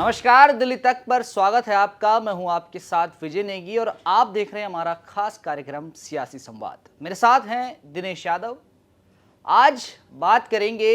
नमस्कार, दिल्ली तक पर स्वागत है आपका। मैं हूं आपके साथ विजय नेगी और आप देख रहे हैं हमारा खास कार्यक्रम सियासी संवाद। मेरे साथ हैं दिनेश यादव। आज बात करेंगे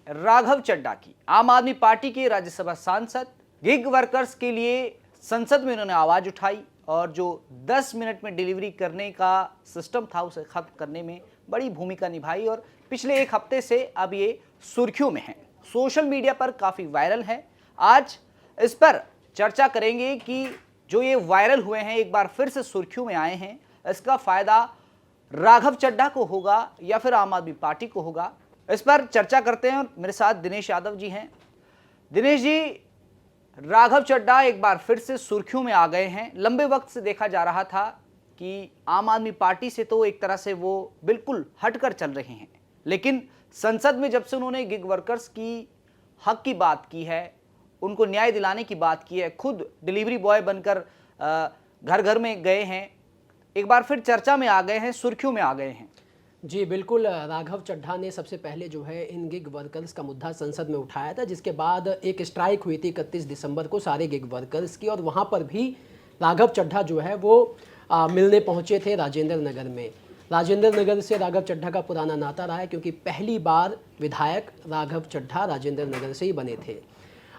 राघव चड्ढा की। आम आदमी पार्टी के राज्यसभा सांसद, गिग वर्कर्स के लिए संसद में उन्होंने आवाज उठाई और जो 10 मिनट में डिलीवरी करने का सिस्टम था उसे खत्म करने में बड़ी भूमिका निभाई और पिछले एक हफ्ते से अब ये सुर्खियों में है, सोशल मीडिया पर काफी वायरल है। आज इस पर चर्चा करेंगे कि जो ये वायरल हुए हैं, एक बार फिर से सुर्खियों में आए हैं, इसका फायदा राघव चड्ढा को होगा या फिर आम आदमी पार्टी को होगा, इस पर चर्चा करते हैं। और मेरे साथ दिनेश यादव जी हैं। दिनेश जी, राघव चड्ढा एक बार फिर से सुर्खियों में आ गए हैं। लंबे वक्त से देखा जा रहा था कि आम आदमी पार्टी से तो एक तरह से वो बिल्कुल हटकर चल रहे हैं, लेकिन संसद में जब से उन्होंने गिग वर्कर्स की हक की बात की है, उनको न्याय दिलाने की बात की है, खुद डिलीवरी बॉय बनकर घर घर में गए हैं, एक बार फिर चर्चा में आ गए हैं, सुर्खियों में आ गए हैं। जी बिल्कुल, राघव चड्ढा ने सबसे पहले जो है इन गिग वर्कर्स का मुद्दा संसद में उठाया था, जिसके बाद एक स्ट्राइक हुई थी 31 दिसंबर को सारे गिग वर्कर्स की, और वहाँ पर भी राघव चड्ढा जो है वो मिलने पहुँचे थे राजेंद्र नगर में। राजेंद्र नगर से राघव चड्ढा का पुराना नाता रहा है, क्योंकि पहली बार विधायक राघव चड्ढा राजेंद्र नगर से ही बने थे।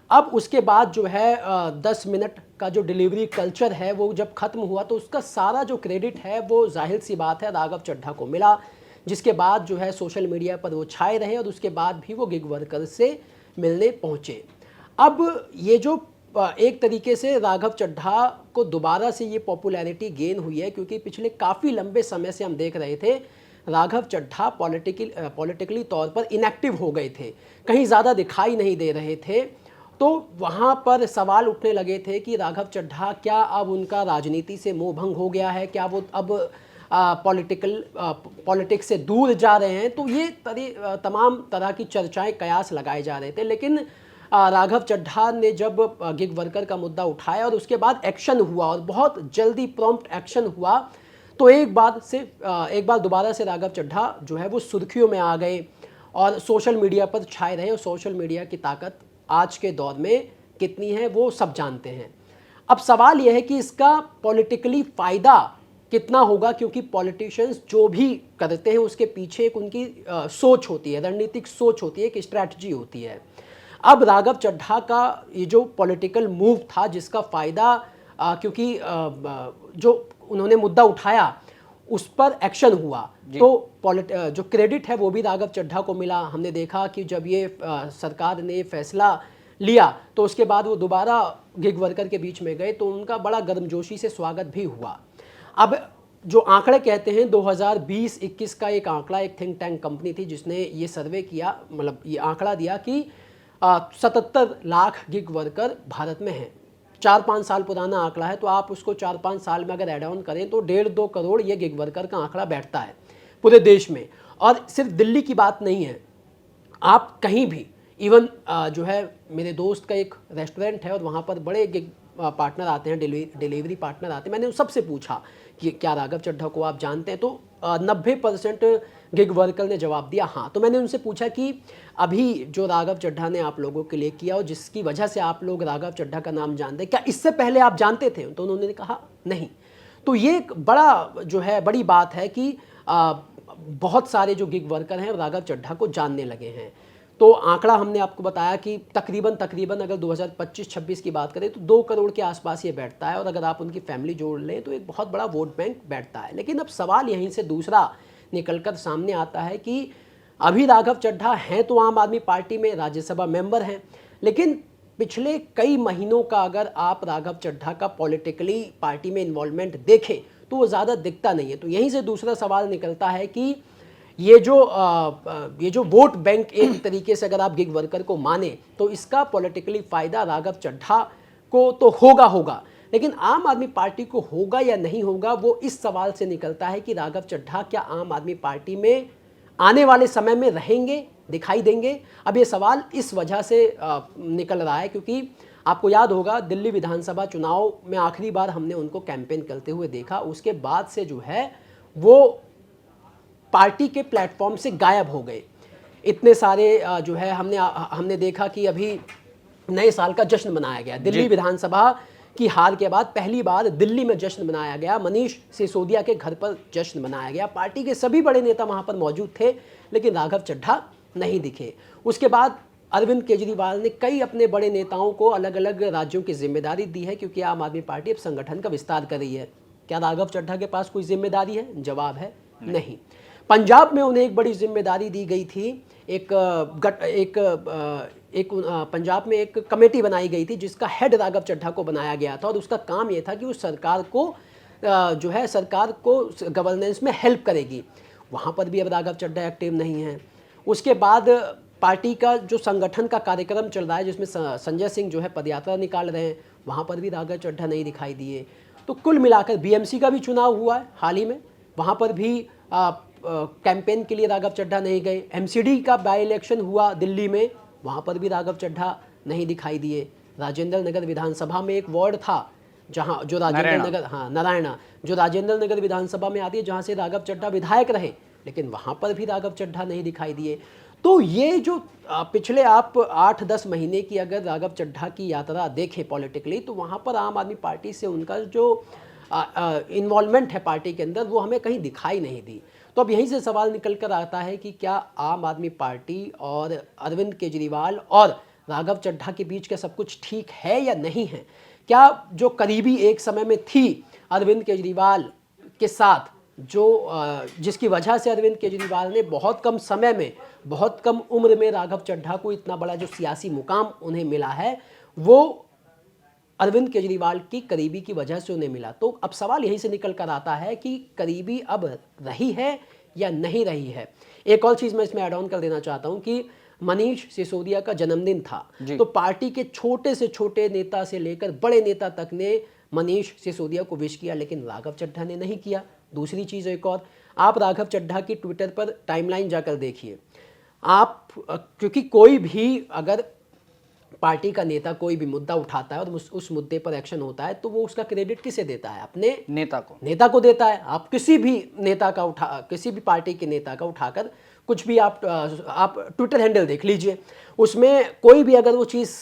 अब उसके बाद जो है 10 मिनट का जो डिलीवरी कल्चर है वो जब ख़त्म हुआ तो उसका सारा जो क्रेडिट है वो जाहिर सी बात है राघव चड्ढा को मिला, जिसके बाद जो है सोशल मीडिया पर वो छाए रहे और उसके बाद भी वो गिग वर्कर से मिलने पहुँचे। अब ये जो एक तरीके से राघव चड्ढा को दोबारा से ये पॉपुलैरिटी गेन हुई है, क्योंकि पिछले काफ़ी लंबे समय से हम देख रहे थे राघव चड्ढा पॉलिटिकली तौर पर इनएक्टिव हो गए थे, कहीं ज़्यादा दिखाई नहीं दे रहे थे। तो वहाँ पर सवाल उठने लगे थे कि राघव चड्ढा क्या अब उनका राजनीति से मोह भंग हो गया है, क्या वो अब पॉलिटिक्स से दूर जा रहे हैं। तो ये तमाम तरह की चर्चाएं, कयास लगाए जा रहे थे, लेकिन राघव चड्ढा ने जब गिग वर्कर का मुद्दा उठाया और उसके बाद एक्शन हुआ और बहुत जल्दी प्रॉम्प्ट एक्शन हुआ, तो एक बार दोबारा से राघव चड्ढा जो है वो सुर्खियों में आ गए और सोशल मीडिया पर छाए रहे। और सोशल मीडिया की ताकत आज के दौर में कितनी है वो सब जानते हैं। अब सवाल यह है कि इसका पॉलिटिकली फ़ायदा कितना होगा, क्योंकि पॉलिटिशियंस जो भी करते हैं उसके पीछे एक उनकी सोच होती है, रणनीतिक सोच होती है, एक स्ट्रैटेजी होती है। अब राघव चड्ढा का ये जो पॉलिटिकल मूव था, जिसका फ़ायदा क्योंकि जो उन्होंने मुद्दा उठाया उस पर एक्शन हुआ, तो जो क्रेडिट है वो भी राघव चड्ढा को मिला। हमने देखा कि जब ये सरकार ने फैसला लिया तो उसके बाद वो दोबारा गिग वर्कर के बीच में गए, तो उनका बड़ा गर्मजोशी से स्वागत भी हुआ। अब जो आंकड़े कहते हैं 2020-21 का एक आंकड़ा, एक थिंक टैंक कंपनी थी जिसने ये सर्वे किया, मतलब ये आंकड़ा दिया कि 77 लाख गिग वर्कर भारत में हैं। 4-5 साल पुराना आंकड़ा है, तो आप उसको 4-5 साल में अगर एड ऑन करें तो 1.5-2 करोड़ ये गिग वर्कर का आंकड़ा बैठता है पूरे देश में। और सिर्फ दिल्ली की बात नहीं है, आप कहीं भी इवन जो है, मेरे दोस्त का एक रेस्टोरेंट है और वहाँ पर बड़े गिग पार्टनर आते हैं, डिलीवरी पार्टनर आते हैं। मैंने उन सबसे पूछा कि क्या राघव चड्ढा को आप जानते हैं, तो 90% गिग वर्कर ने जवाब दिया हाँ। तो मैंने उनसे पूछा कि अभी जो राघव चड्ढा ने आप लोगों के लिए किया और जिसकी वजह से आप लोग राघव चड्ढा का नाम जानते हैं, क्या इससे पहले आप जानते थे? तो उन्होंने कहा नहीं। तो ये एक बड़ी बात है कि बहुत सारे जो गिग वर्कर हैं राघव चड्ढा को जानने लगे हैं। तो आंकड़ा हमने आपको बताया कि तकरीबन अगर 2025-26 की बात करें तो 2 करोड़ के आसपास ये बैठता है, और अगर आप उनकी फैमिली जोड़ लें तो एक बहुत बड़ा वोट बैंक बैठता है। लेकिन अब सवाल यहीं से दूसरा निकलकर सामने आता है कि अभी राघव चड्ढा हैं तो आम आदमी पार्टी में राज्यसभा मेंबर हैं, लेकिन पिछले कई महीनों का अगर आप राघव चड्ढा का पॉलिटिकली पार्टी में इन्वॉल्वमेंट देखें तो वो ज़्यादा दिखता नहीं है। तो यहीं से दूसरा सवाल निकलता है कि ये जो वोट बैंक एक तरीके से अगर आप गिग वर्कर को माने तो इसका पॉलिटिकली फ़ायदा राघव चड्ढा को तो होगा, लेकिन आम आदमी पार्टी को होगा या नहीं होगा, वो इस सवाल से निकलता है कि राघव चड्ढा क्या आम आदमी पार्टी में आने वाले समय में रहेंगे, दिखाई देंगे। अब ये सवाल इस वजह से निकल रहा है क्योंकि आपको याद होगा दिल्ली विधानसभा चुनाव में आखिरी बार हमने उनको कैंपेन करते हुए देखा, उसके बाद से जो है वो पार्टी के प्लेटफॉर्म से गायब हो गए। इतने सारे जो है हमने देखा कि अभी नए साल का जश्न मनाया गया। दिल्ली विधानसभा की हार के बाद पहली बार दिल्ली में जश्न मनाया गया। मनीष सिसोदिया के घर पर जश्न मनाया गया। पार्टी के सभी बड़े नेता वहां पर मौजूद थे, लेकिन राघव चड्ढा नहीं दिखे। उसके बाद अरविंद केजरीवाल ने कई अपने बड़े नेताओं को अलग अलग राज्यों की जिम्मेदारी दी है, क्योंकि आम आदमी पार्टी अब संगठन का विस्तार कर रही है। क्या राघव चड्ढा के पास कोई जिम्मेदारी है? जवाब है नहीं। पंजाब में उन्हें एक बड़ी जिम्मेदारी दी गई थी। पंजाब में एक कमेटी बनाई गई थी जिसका हेड राघव चड्ढा को बनाया गया था, और उसका काम यह था कि वो सरकार को गवर्नेंस में हेल्प करेगी। वहाँ पर भी अब राघव चड्ढा एक्टिव नहीं है। उसके बाद पार्टी का जो संगठन का कार्यक्रम चल रहा है, जिसमें संजय सिंह जो है पदयात्रा निकाल रहे हैं, वहाँ पर भी राघव चड्ढा नहीं दिखाई दिए। तो कुल मिलाकर बीएमसी का भी चुनाव हुआ है हाल ही में, वहाँ पर भी कैंपेन के लिए राघव चड्ढा नहीं गए। एमसीडी का बाई इलेक्शन हुआ दिल्ली में, वहाँ पर भी राघव चड्ढा नहीं दिखाई दिए। राजेंद्र नगर विधानसभा में एक वार्ड था जहाँ जो राजेंद्र नगर, हाँ नारायणा, जो राजेंद्र नगर विधानसभा में आती है, जहाँ से राघव चड्ढा विधायक रहे, लेकिन वहाँ पर भी राघव चड्ढा नहीं दिखाई दिए। तो ये जो पिछले आप 8-10 महीने की अगर राघव चड्ढा की यात्रा देखें पॉलिटिकली, तो वहाँ पर आम आदमी पार्टी से उनका जो इन्वॉल्वमेंट है पार्टी के अंदर, वो हमें कहीं दिखाई नहीं दी। तो अब यहीं से सवाल निकल कर आता है कि क्या आम आदमी पार्टी और अरविंद केजरीवाल और राघव चड्ढा के बीच क्या सब कुछ ठीक है या नहीं है? क्या जो करीबी एक समय में थी अरविंद केजरीवाल के साथ, जिसकी वजह से अरविंद केजरीवाल ने बहुत कम समय में, बहुत कम उम्र में राघव चड्ढा को इतना बड़ा जो सियासी मुकाम उन्हें मिला है, वो अरविंद केजरीवाल की करीबी की वजह से उन्हें मिला। तो अब सवाल यहीं से निकल कर आता है कि करीबी अब रही है या नहीं रही है। एक और चीज़ मैं इसमें ऐड ऑन कर देना चाहता हूं कि मनीष सिसोदिया का जन्मदिन था, तो पार्टी के छोटे से छोटे नेता से लेकर बड़े नेता तक ने मनीष सिसोदिया को विश किया, लेकिन राघव चड्ढा ने नहीं किया। दूसरी चीज़ एक और, आप राघव चड्ढा की ट्विटर पर टाइमलाइन जाकर देखिए आप, क्योंकि कोई भी अगर पार्टी का नेता कोई भी मुद्दा उठाता है और उस मुद्दे पर एक्शन होता है, तो वो उसका क्रेडिट किसे देता है? अपने नेता को देता है। आप किसी भी पार्टी के नेता का उठाकर कुछ भी आप ट्विटर हैंडल देख लीजिए, उसमें कोई भी अगर वो चीज़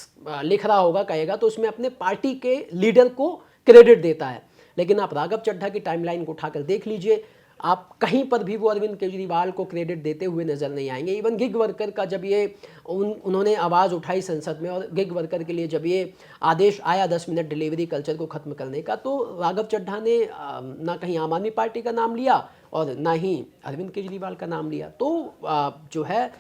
लिख रहा होगा, कहेगा, तो उसमें अपने पार्टी के लीडर को क्रेडिट देता है। लेकिन आप राघव चड्ढा की टाइमलाइन को उठाकर देख लीजिए, आप कहीं पर भी वो अरविंद केजरीवाल को क्रेडिट देते हुए नजर नहीं आएंगे। इवन गिग वर्कर का जब ये उन्होंने आवाज़ उठाई संसद में, और गिग वर्कर के लिए जब ये आदेश आया 10 मिनट डिलीवरी कल्चर को ख़त्म करने का, तो राघव चड्ढा ने ना कहीं आम आदमी पार्टी का नाम लिया और ना ही अरविंद केजरीवाल का नाम लिया। तो जो है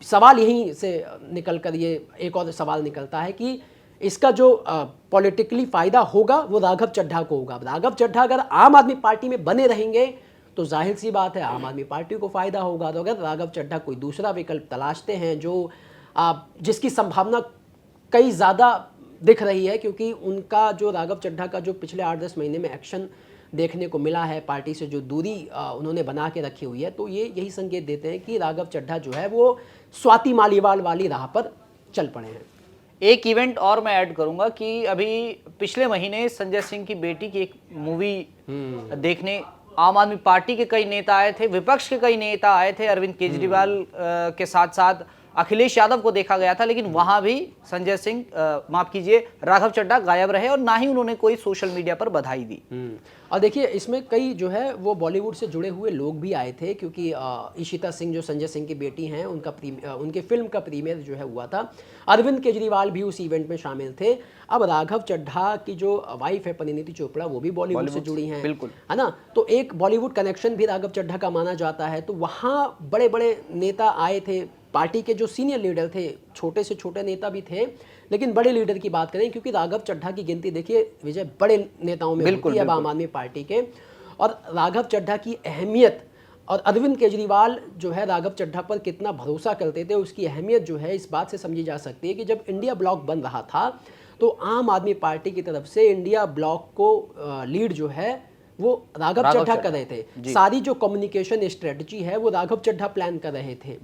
सवाल यहीं से निकल कर ये एक और सवाल निकलता है कि इसका जो पॉलिटिकली फ़ायदा होगा वो राघव चड्ढा को होगा। राघव चड्ढा अगर आम आदमी पार्टी में बने रहेंगे तो जाहिर सी बात है आम आदमी पार्टी को फ़ायदा होगा। तो अगर राघव चड्ढा कोई दूसरा विकल्प तलाशते हैं जो जिसकी संभावना कई ज़्यादा दिख रही है, क्योंकि उनका जो राघव चड्ढा का जो पिछले 8-10 महीने में एक्शन देखने को मिला है, पार्टी से जो दूरी उन्होंने बना के रखी हुई है, तो ये यही संकेत देते हैं कि राघव चड्ढा जो है वो स्वाति मालीवाल वाली राह पर चल पड़े हैं। एक इवेंट और मैं ऐड करूंगा कि अभी पिछले महीने संजय सिंह की बेटी की एक मूवी देखने आम आदमी पार्टी के कई नेता आए थे, विपक्ष के कई नेता आए थे, अरविंद केजरीवाल के साथ साथ अखिलेश यादव को देखा गया था, लेकिन वहां भी संजय सिंह माफ कीजिए राघव चड्ढा गायब रहे और ना ही उन्होंने कोई सोशल मीडिया पर बधाई दी। और देखिए इसमें कई जो है वो बॉलीवुड से जुड़े हुए लोग भी आए थे, क्योंकि इशिता सिंह जो संजय सिंह की बेटी हैं, उनके फिल्म का प्रीमियर जो है हुआ था। अरविंद केजरीवाल भी उस इवेंट में शामिल थे। अब राघव चड्ढा की जो वाइफ है परिणीति चोपड़ा, वो भी बॉलीवुड से जुड़ी हैं, बिल्कुल, है ना। तो एक बॉलीवुड कनेक्शन भी राघव चड्ढा का माना जाता है। तो वहाँ बड़े बड़े नेता आए थे, पार्टी के जो सीनियर लीडर थे, छोटे से छोटे नेता भी थे, लेकिन बड़े लीडर की बात करें, क्योंकि राघव चड्ढा की गिनती देखिए विजय बड़े नेताओं में होती है अब आम आदमी पार्टी के, और राघव चड्ढा की अहमियत और अरविंद केजरीवाल जो है राघव चड्ढा पर कितना भरोसा करते थे, उसकी अहमियत जो है इस बात से समझी जा सकती है कि जब इंडिया ब्लॉक बन रहा था तो आम आदमी पार्टी की तरफ से इंडिया ब्लॉक को लीड जो है वो राघव चड्ढा कर रहे थे। सारी जो कम्युनिकेशन स्ट्रेटजी है वो राघव चड्ढा प्लान कर रहे थे।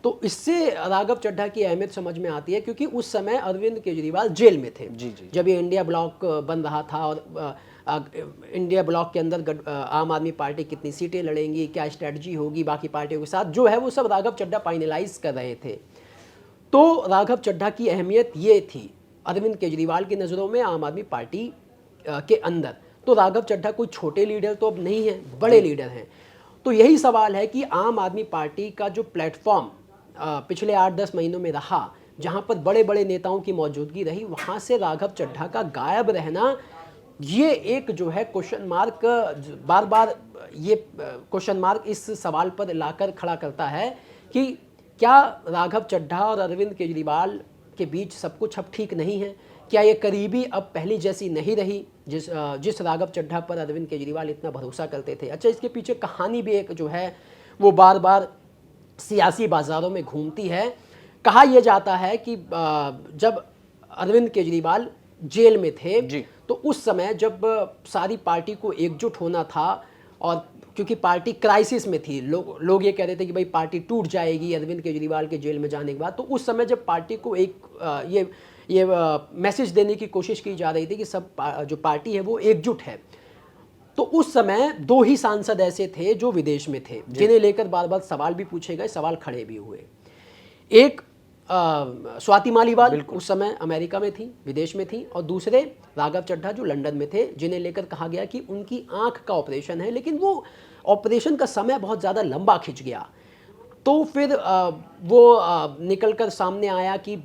तो इससे राघव चड्ढा की अहमियत समझ में आती है, क्योंकि उस समय अरविंद केजरीवाल जेल में थे जब ये इंडिया ब्लॉक बन रहा था, और इंडिया ब्लॉक के अंदर आम आदमी पार्टी कितनी सीटें लड़ेंगी, क्या स्ट्रेटजी होगी बाकी पार्टियों के साथ, जो है वो सब राघव चड्ढा फाइनलाइज कर रहे थे। तो राघव चड्ढा की अहमियत ये थी अरविंद केजरीवाल की नज़रों में आम आदमी पार्टी के अंदर तो राघव चड्ढा कोई छोटे लीडर तो अब नहीं है, बड़े लीडर हैं। तो यही सवाल है कि आम आदमी पार्टी का जो प्लेटफॉर्म पिछले 8-10 महीनों में रहा, जहां पर बड़े बड़े नेताओं की मौजूदगी रही, वहां से राघव चड्ढा का गायब रहना, ये एक जो है क्वेश्चन मार्क, बार बार ये क्वेश्चन मार्क इस सवाल पर लाकर खड़ा करता है कि क्या राघव चड्ढा और अरविंद केजरीवाल के बीच सब कुछ अब ठीक नहीं है? क्या ये करीबी अब पहली जैसी नहीं रही जिस राघव चड्ढा पर अरविंद केजरीवाल इतना भरोसा करते थे? अच्छा, इसके पीछे कहानी भी एक जो है वो बार बार सियासी बाजारों में घूमती है। कहा यह जाता है कि जब अरविंद केजरीवाल जेल में थे तो उस समय जब सारी पार्टी को एकजुट होना था, और क्योंकि पार्टी क्राइसिस में थी, लोग ये कह रहे थे कि भाई पार्टी टूट जाएगी अरविंद केजरीवाल के जेल में जाने के बाद, तो उस समय जब पार्टी को एक ये मैसेज देने की कोशिश की जा रही थी कि सब जो पार्टी है वो एकजुट है, तो उस समय 2 ही सांसद ऐसे थे जो विदेश में थे, जिन्हें लेकर बार बार सवाल भी पूछे गए, सवाल खड़े भी हुए। एक स्वाति मालीवाल उस समय अमेरिका में थी, विदेश में थी, और दूसरे राघव चड्ढा जो लंदन में थे, जिन्हें लेकर कहा गया कि उनकी आंख का ऑपरेशन है, लेकिन वो ऑपरेशन का समय बहुत ज़्यादा लंबा खिंच गया। तो फिर वो निकलकर सामने आया कि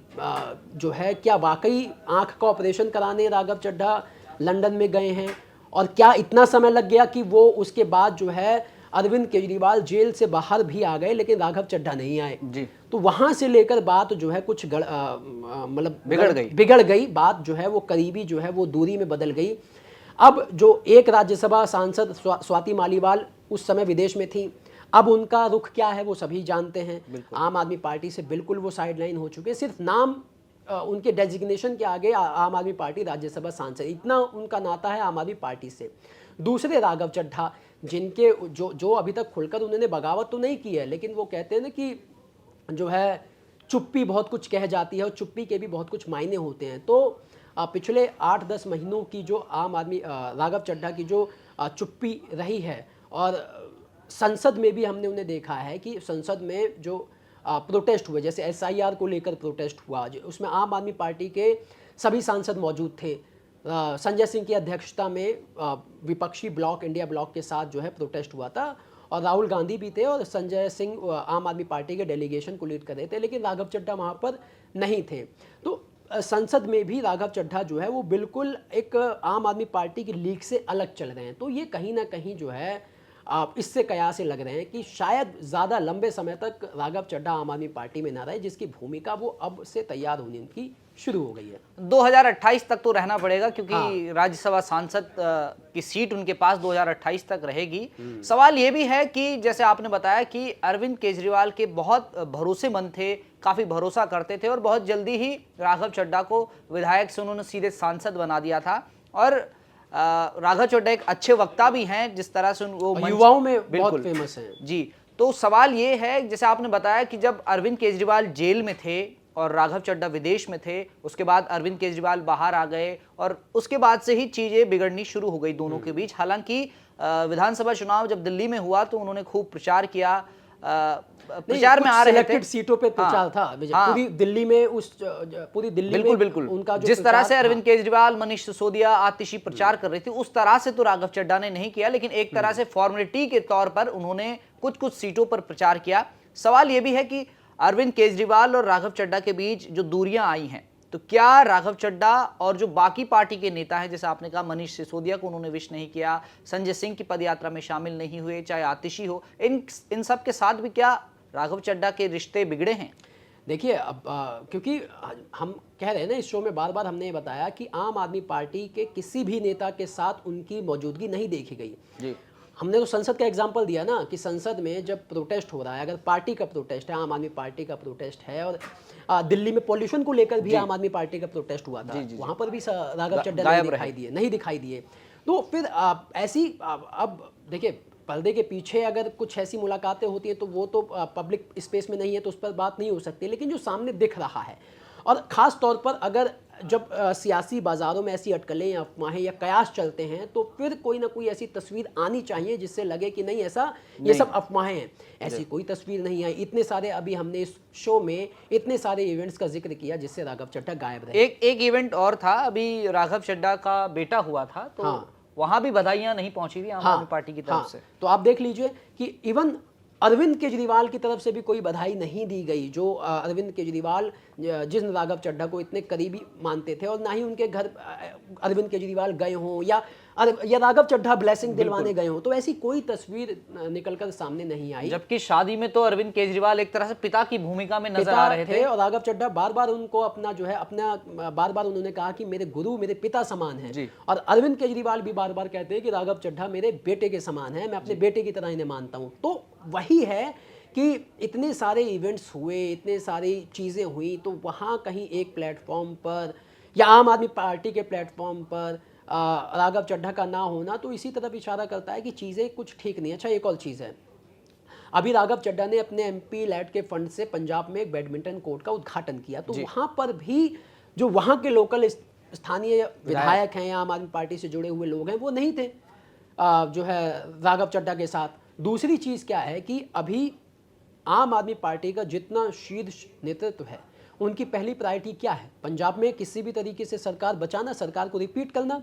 जो है क्या वाकई आंख का ऑपरेशन कराने राघव चड्ढा लंदन में गए हैं, और क्या इतना समय लग गया कि वो उसके बाद जो है अरविंद केजरीवाल जेल से बाहर भी आ गए लेकिन राघव चड्ढा नहीं आए जी। तो वहां से लेकर बात जो है कुछ मतलब बिगड़ गई बात जो है वो करीबी जो है वो दूरी में बदल गई। अब जो एक राज्यसभा सांसद स्वाति मालीवाल उस समय विदेश में थी, अब उनका रुख क्या है वो सभी जानते हैं। आम आदमी पार्टी से बिल्कुल वो साइडलाइन हो चुके हैं, सिर्फ नाम उनके डेजिग्नेशन के आगे आम आदमी पार्टी राज्यसभा सांसद, इतना उनका नाता है आम आदमी पार्टी से। दूसरे राघव चड्ढा, जिनके जो अभी तक खुलकर उन्होंने बगावत तो नहीं की है, लेकिन वो कहते हैं ना कि जो है चुप्पी बहुत कुछ कह जाती है और चुप्पी के भी बहुत कुछ मायने होते हैं। तो पिछले 8-10 महीनों की जो आम आदमी राघव चड्ढा की जो चुप्पी रही है, और संसद में भी हमने उन्हें देखा है कि संसद में जो प्रोटेस्ट हुए, जैसे SIR को लेकर प्रोटेस्ट हुआ, उसमें आम आदमी पार्टी के सभी सांसद मौजूद थे। संजय सिंह की अध्यक्षता में विपक्षी ब्लॉक, इंडिया ब्लॉक के साथ जो है प्रोटेस्ट हुआ था, और राहुल गांधी भी थे, और संजय सिंह आम आदमी पार्टी के डेलीगेशन को लीड कर रहे थे, लेकिन राघव चड्ढा वहाँ पर नहीं थे। तो संसद में भी राघव चड्ढा जो है वो बिल्कुल एक आम आदमी पार्टी की लीग से अलग चल रहे हैं। तो ये कहीं ना कहीं जो है इससे कयास से लग रहे हैं कि शायद ज़्यादा लंबे समय तक राघव चड्ढा आम आदमी पार्टी में ना रहे, जिसकी भूमिका वो अब से तैयार होने की शुरू हो गई है। 2028 तक तो रहना पड़ेगा, क्योंकि राज्यसभा सांसद की सीट उनके पास 2028 तक रहेगी। सवाल ये भी है कि जैसे आपने बताया कि अरविंद केजरीवाल के बहुत भरोसेमंद थे, काफ़ी भरोसा करते थे, और बहुत जल्दी ही राघव चड्ढा को विधायक से उन्होंने सीधे सांसद बना दिया था। और राघव चड्ढा एक अच्छे वक्ता भी हैं, जिस तरह से वो युवाओं में बहुत फेमस हैं जी। तो सवाल ये है, जैसे आपने बताया कि जब अरविंद केजरीवाल जेल में थे और राघव चड्ढा विदेश में थे, उसके बाद अरविंद केजरीवाल बाहर आ गए, और उसके बाद से ही चीज़ें बिगड़नी शुरू हो गई दोनों के बीच। हालांकि विधानसभा चुनाव जब दिल्ली में हुआ तो उन्होंने खूब प्रचार किया, प्रचार में आ रहे थे, सीटों पे प्रचार था पूरी दिल्ली में, पूरी दिल्ली में बिल्कुल उनका जिस तरह से अरविंद केजरीवाल, मनीष सिसोदिया, आतिशी प्रचार कर रही थी, उस तरह से तो राघव चड्ढा ने नहीं किया, लेकिन एक तरह से फॉर्मेलिटी के तौर पर उन्होंने कुछ सीटों पर प्रचार किया। सवाल यह भी है कि अरविंद केजरीवाल और राघव चड्ढा के बीच जो दूरियां आई हैं, तो क्या राघव चड्ढा और जो बाकी पार्टी के नेता हैं, जैसे आपने कहा मनीष सिसोदिया को उन्होंने विश नहीं किया, संजय सिंह की पदयात्रा में शामिल नहीं हुए, चाहे आतिशी हो, इन सब के साथ भी क्या राघव चड्ढा के रिश्ते बिगड़े हैं? देखिए, अब क्योंकि हम कह रहे हैं ना, इस शो में बार बार हमने ये बताया कि आम आदमी पार्टी के किसी भी नेता के साथ उनकी मौजूदगी नहीं देखी गई जी। हमने तो संसद का एग्जाम्पल दिया ना कि संसद में जब प्रोटेस्ट हो रहा है, अगर पार्टी का प्रोटेस्ट है, आम आदमी पार्टी का प्रोटेस्ट है, और दिल्ली में पॉल्यूशन को लेकर भी आम आदमी पार्टी का प्रोटेस्ट हुआ था, वहाँ पर भी राघव चड्ढा नहीं दिखाई दिए। तो फिर ऐसी अब देखिए, पर्दे के पीछे अगर कुछ ऐसी मुलाकातें होती हैं तो वो तो पब्लिक स्पेस में नहीं है, तो उस पर बात नहीं हो सकती, लेकिन जो सामने दिख रहा है, और ख़ास तौर पर अगर जब सियासी बाजारों में ऐसी अटकलें या अफवाहें या कयास चलते हैं तो फिर कोई ना कोई ऐसी तस्वीर आनी चाहिए जिससे लगे कि नहीं ऐसा ये सब अफवाहें हैं। ऐसी कोई तस्वीर नहीं आई। इतने सारे अभी हमने इस शो में इतने सारे इवेंट्स का जिक्र किया जिससे राघव चड्ढा गायब रहे। एक इवेंट और था, अभी राघव चड्ढा का बेटा हुआ था, तो हाँ। वहां भी बधाइयां नहीं पहुंची थी आम आदमी पार्टी की तरफ से। तो आप देख लीजिए कि इवन अरविंद केजरीवाल की तरफ से भी कोई बधाई नहीं दी गई। जो अरविंद केजरीवाल जिन राघव चड्ढा को इतने करीबी मानते थे, और ना ही उनके घर अरविंद केजरीवाल गए हों या राघव चड्ढा ब्लेसिंग दिलवाने गए हों, तो ऐसी कोई तस्वीर निकलकर सामने नहीं आई। जबकि शादी में तो अरविंद केजरीवाल एक तरह से पिता की भूमिका में नजर आ रहे थे और राघव चड्ढा बार बार उनको अपना जो है बार बार उन्होंने कहा कि मेरे गुरु मेरे पिता समान हैं। और अरविंद केजरीवाल भी बार बार कहते हैं कि राघव चड्ढा मेरे बेटे के समान है, मैं अपने बेटे की तरह इन्हें मानता हूं। तो वही है कि इतने सारे इवेंट्स हुए, इतने सारी चीज़ें हुई, तो वहाँ कहीं एक प्लेटफॉर्म पर या आम आदमी पार्टी के प्लेटफॉर्म पर राघव चड्ढा का ना होना तो इसी तरफ इशारा करता है कि चीज़ें कुछ ठीक नहीं। अच्छा, एक और चीज़ है, अभी राघव चड्ढा ने अपने MP लैट के फंड से पंजाब में एक बैडमिंटन कोर्ट का उद्घाटन किया, तो वहाँ पर भी जो वहाँ के लोकल स्थानीय विधायक हैं या आम आदमी पार्टी से जुड़े हुए लोग हैं वो नहीं थे जो है राघव चड्ढा के साथ। दूसरी चीज़ क्या है कि अभी आम आदमी पार्टी का जितना शीर्ष नेतृत्व है उनकी पहली प्रायोरिटी क्या है? पंजाब में किसी भी तरीके से सरकार बचाना, सरकार को रिपीट करना।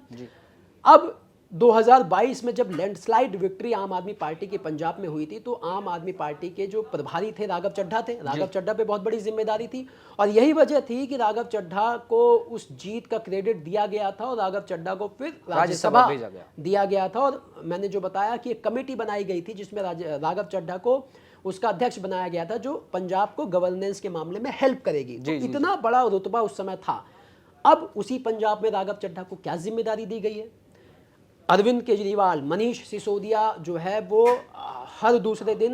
अब 2022 में जब लैंडस्लाइड विक्ट्री आम आदमी पार्टी की पंजाब में हुई थी तो आम आदमी पार्टी के जो प्रभारी थे राघव चड्ढा थे। राघव चड्ढा पे बहुत बड़ी जिम्मेदारी थी और यही वजह थी कि राघव चड्ढा को उस जीत का क्रेडिट दिया गया था और राघव चड्ढा को फिर राज्यसभा दिया गया था। और मैंने जो बताया कि एक कमेटी बनाई गई थी जिसमें राघव चड्ढा को उसका अध्यक्ष बनाया गया था जो पंजाब को गवर्नेंस के मामले में हेल्प करेगी। तो इतना बड़ा रुतबा उस समय था। अब उसी पंजाब में राघव चड्ढा को क्या जिम्मेदारी दी गई है? अरविंद केजरीवाल, मनीष सिसोदिया जो है वो हर दूसरे दिन,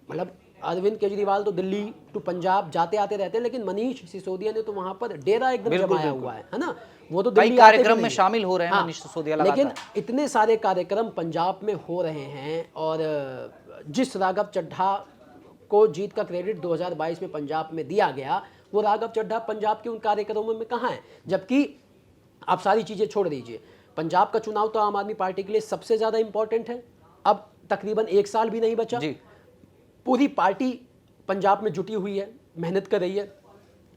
मतलब अरविंद केजरीवाल तो दिल्ली टू पंजाब जाते आते रहते हैं, लेकिन मनीष सिसोदिया ने तो वहां पर डेरा एकदम जमाया हुआ है ना। वो तो दिल्ली कार्यक्रम में शामिल हो रहे हैं मनीष सिसोदिया लगातार। लेकिन इतने सारे कार्यक्रम पंजाब में हो रहे हैं और जिस राघव चड्ढा को जीत का क्रेडिट 2022 में पंजाब में दिया गया वो राघव चड्ढा पंजाब के उन कार्यक्रमों में कहाँ है? जबकि आप सारी चीजें छोड़ दीजिए, पंजाब का चुनाव तो आम आदमी पार्टी के लिए सबसे ज्यादा इंपॉर्टेंट है। अब तकरीबन 1 साल भी नहीं बचा, पूरी पार्टी पंजाब में जुटी हुई है, मेहनत कर रही है,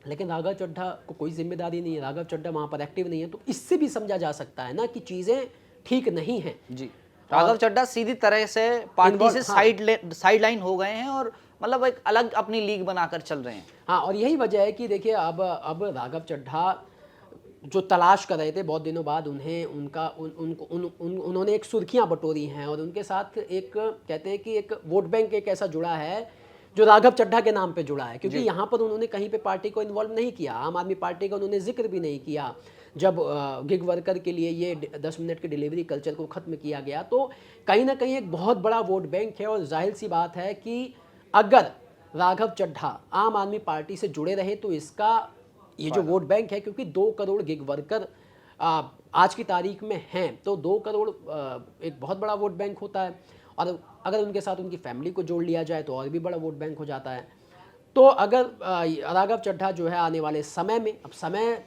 लेकिन राघव चड्ढा को कोई जिम्मेदारी नहीं है, राघव चड्ढा वहां पर एक्टिव नहीं है। तो इससे भी समझा जा सकता है ना कि चीजें ठीक नहीं है। राघव चड्ढा सीधी तरह से पार्टी से साइड लाइन हो गए हैं और मतलब एक अलग अपनी लीग बनाकर चल रहे हैं। हाँ, और यही वजह है कि देखिए अब राघव चड्ढा जो तलाश कर रहे थे बहुत दिनों बाद, उन्होंने एक सुर्खियां बटोरी हैं और उनके साथ एक कहते हैं कि एक वोट बैंक एक ऐसा जुड़ा है जो राघव चड्ढा के नाम पे जुड़ा है, क्योंकि यहाँ पर उन्होंने कहीं पे पार्टी को इन्वॉल्व नहीं किया, आम आदमी पार्टी का उन्होंने जिक्र भी नहीं किया। जब गिग वर्कर के लिए ये 10 मिनट के डिलीवरी कल्चर को ख़त्म किया गया तो कहीं ना कहीं एक बहुत बड़ा वोट बैंक है। और जाहिर सी बात है कि अगर राघव चड्ढा आम आदमी पार्टी से जुड़े रहे तो इसका ये जो वोट बैंक है, क्योंकि 2 करोड़ गिग वर्कर आज की तारीख में हैं, तो 2 करोड़ एक बहुत बड़ा वोट बैंक होता है। और अगर उनके साथ उनकी फैमिली को जोड़ लिया जाए तो और भी बड़ा वोट बैंक हो जाता है। तो अगर राघव चड्ढा जो है आने वाले समय में, अब समय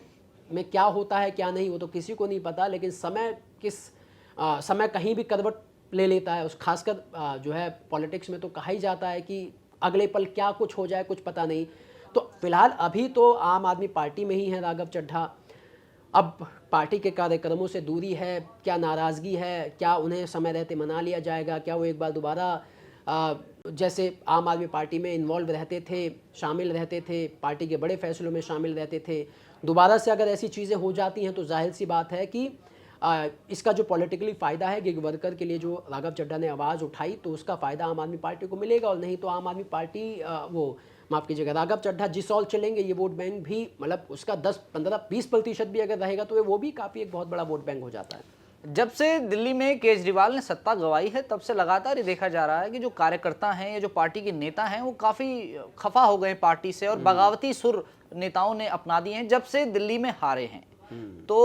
में क्या होता है क्या नहीं वो तो किसी को नहीं पता, लेकिन समय कहीं भी करवट ले लेता है। उस खासकर जो है पॉलिटिक्स में तो कहा ही जाता है कि अगले पल क्या कुछ हो जाए कुछ पता नहीं। तो फिलहाल अभी तो आम आदमी पार्टी में ही है राघव चड्ढा। अब पार्टी के कार्यक्रमों से दूरी है, क्या नाराज़गी है, क्या उन्हें समय रहते मना लिया जाएगा, क्या वो एक बार दोबारा जैसे आम आदमी पार्टी में इन्वॉल्व रहते थे, शामिल रहते थे, पार्टी के बड़े फैसलों में शामिल रहते थे, दोबारा से अगर ऐसी चीज़ें हो जाती हैं तो जाहिर सी बात है कि इसका जो पॉलिटिकली फ़ायदा है गिग वर्कर के लिए जो राघव चड्ढा ने आवाज़ उठाई तो उसका फ़ायदा आम आदमी पार्टी को मिलेगा, और नहीं तो आम आदमी पार्टी माफ़ कीजिएगा राघव चड्ढा जिस ओर चलेंगे ये वोट बैंक भी, मतलब उसका 10, 15, 20% भी अगर रहेगा तो वो भी काफ़ी एक बहुत बड़ा वोट बैंक हो जाता है। जब से दिल्ली में केजरीवाल ने सत्ता गंवाई है तब से लगातार ये देखा जा रहा है कि जो कार्यकर्ता हैं या जो पार्टी के नेता हैं वो काफ़ी खफा हो गए पार्टी से और बगावती सुर नेताओं ने अपना दिए हैं जब से दिल्ली में हारे हैं। तो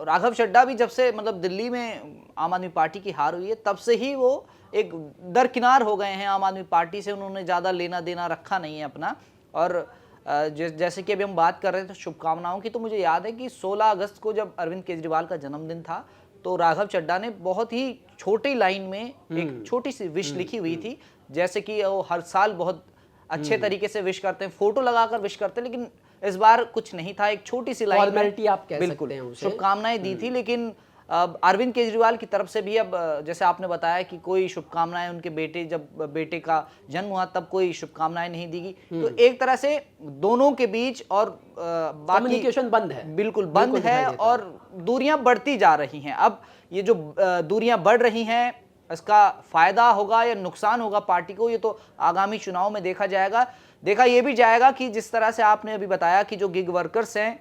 राघव चड्ढा भी जब से मतलब दिल्ली में आम आदमी पार्टी की हार हुई है तब से ही वो एक दरकिनार हो गए हैं आम आदमी पार्टी से, उन्होंने ज़्यादा लेना देना रखा नहीं है अपना। और जैसे कि अभी हम बात कर रहे थे शुभकामनाओं की, तो मुझे याद है कि 16 अगस्त को जब अरविंद केजरीवाल का जन्मदिन था तो राघव चड्ढा ने बहुत ही छोटी लाइन में एक छोटी सी विश लिखी हुई थी। जैसे कि वो हर साल बहुत अच्छे तरीके से विश करते हैं, फोटो लगाकर विश करते हैं, लेकिन इस बार कुछ नहीं था, एक छोटी सी लाइन फॉर्मेलिटी आप कह बिल्कुल सकते हैं उसे। शुभकामनाएं दी थी। लेकिन अब अरविंद केजरीवाल की तरफ से भी अब जैसे आपने बताया कि कोई शुभकामनाएं उनके बेटे, जब बेटे का जन्म हुआ तब कोई शुभकामनाएं नहीं दी गई, तो एक तरह से दोनों के बीच और बाकी कम्युनिकेशन बंद है, बिल्कुल बंद है और दूरियां बढ़ती जा रही हैं। अब ये जो दूरियां बढ़ रही हैं, इसका फायदा होगा या नुकसान होगा पार्टी को, ये तो आगामी चुनाव में देखा जाएगा। देखा ये भी जाएगा कि जिस तरह से आपने अभी बताया कि जो गिग वर्कर्स हैं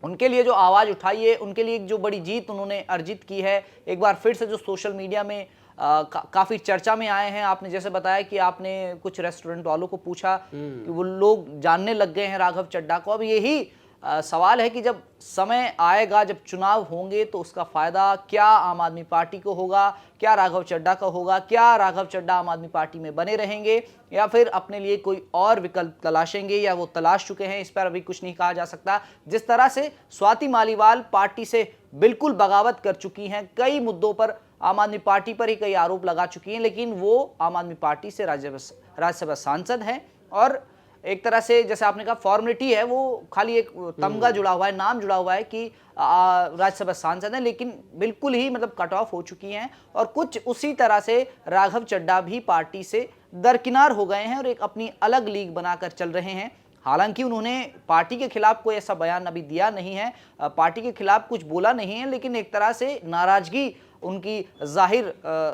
उनके लिए जो आवाज़ उठाई है, उनके लिए जो बड़ी जीत उन्होंने अर्जित की है, एक बार फिर से जो सोशल मीडिया में काफ़ी चर्चा में आए हैं। आपने जैसे बताया कि आपने कुछ रेस्टोरेंट वालों को पूछा कि वो लोग जानने लग गए हैं राघव चड्ढा को। अब यही सवाल है कि जब समय आएगा, जब चुनाव होंगे, तो उसका फ़ायदा क्या आम आदमी पार्टी को होगा, क्या राघव चड्ढा का होगा, क्या राघव चड्ढा आम आदमी पार्टी में बने रहेंगे या फिर अपने लिए कोई और विकल्प तलाशेंगे, या वो तलाश चुके हैं, इस पर अभी कुछ नहीं कहा जा सकता। जिस तरह से स्वाति मालीवाल पार्टी से बिल्कुल बगावत कर चुकी हैं, कई मुद्दों पर आम आदमी पार्टी पर ही कई आरोप लगा चुकी हैं, लेकिन वो आम आदमी पार्टी से राज्यसभा सांसद हैं और एक तरह से जैसे आपने कहा फॉर्मेलिटी है, वो खाली एक तमगा जुड़ा हुआ है, नाम जुड़ा हुआ है कि राज्यसभा सांसद है, लेकिन बिल्कुल ही मतलब कट ऑफ हो चुकी हैं। और कुछ उसी तरह से राघव चड्ढा भी पार्टी से दरकिनार हो गए हैं और एक अपनी अलग लीग बनाकर चल रहे हैं। हालांकि उन्होंने पार्टी के खिलाफ कोई ऐसा बयान अभी दिया नहीं है, पार्टी के खिलाफ कुछ बोला नहीं है, लेकिन एक तरह से नाराजगी उनकी जाहिर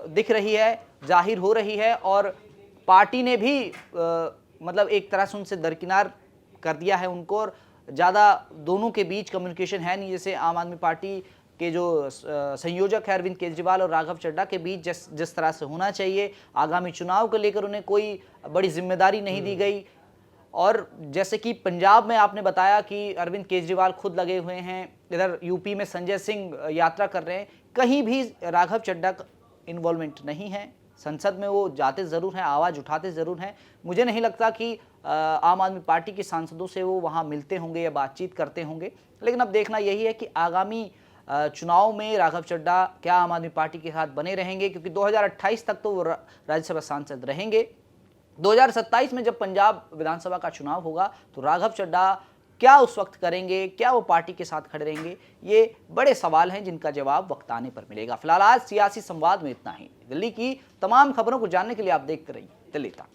दिख रही है, जाहिर हो रही है। और पार्टी ने भी मतलब एक तरह से उनसे दरकिनार कर दिया है उनको, और ज़्यादा दोनों के बीच कम्युनिकेशन है नहीं। जैसे आम आदमी पार्टी के जो संयोजक है अरविंद केजरीवाल और राघव चड्ढा के बीच जिस तरह से होना चाहिए, आगामी चुनाव को लेकर उन्हें कोई बड़ी जिम्मेदारी नहीं दी गई। और जैसे कि पंजाब में आपने बताया कि अरविंद केजरीवाल खुद लगे हुए हैं, इधर यूपी में संजय सिंह यात्रा कर रहे हैं, कहीं भी राघव चड्ढा का इन्वॉल्वमेंट नहीं है। संसद में वो जाते ज़रूर हैं, आवाज़ उठाते ज़रूर हैं। मुझे नहीं लगता कि आम आदमी पार्टी के सांसदों से वो वहाँ मिलते होंगे या बातचीत करते होंगे। लेकिन अब देखना यही है कि आगामी चुनाव में राघव चड्ढा क्या आम आदमी पार्टी के साथ बने रहेंगे, क्योंकि 2028 तक तो वो राज्यसभा सांसद रहेंगे। 2027 में जब पंजाब विधानसभा का चुनाव होगा तो राघव चड्ढा क्या उस वक्त करेंगे, क्या वो पार्टी के साथ खड़े रहेंगे, ये बड़े सवाल हैं जिनका जवाब वक्त आने पर मिलेगा। फिलहाल आज सियासी संवाद में इतना ही। दिल्ली की तमाम खबरों को जानने के लिए आप देखते रहिए दिल्ली तक।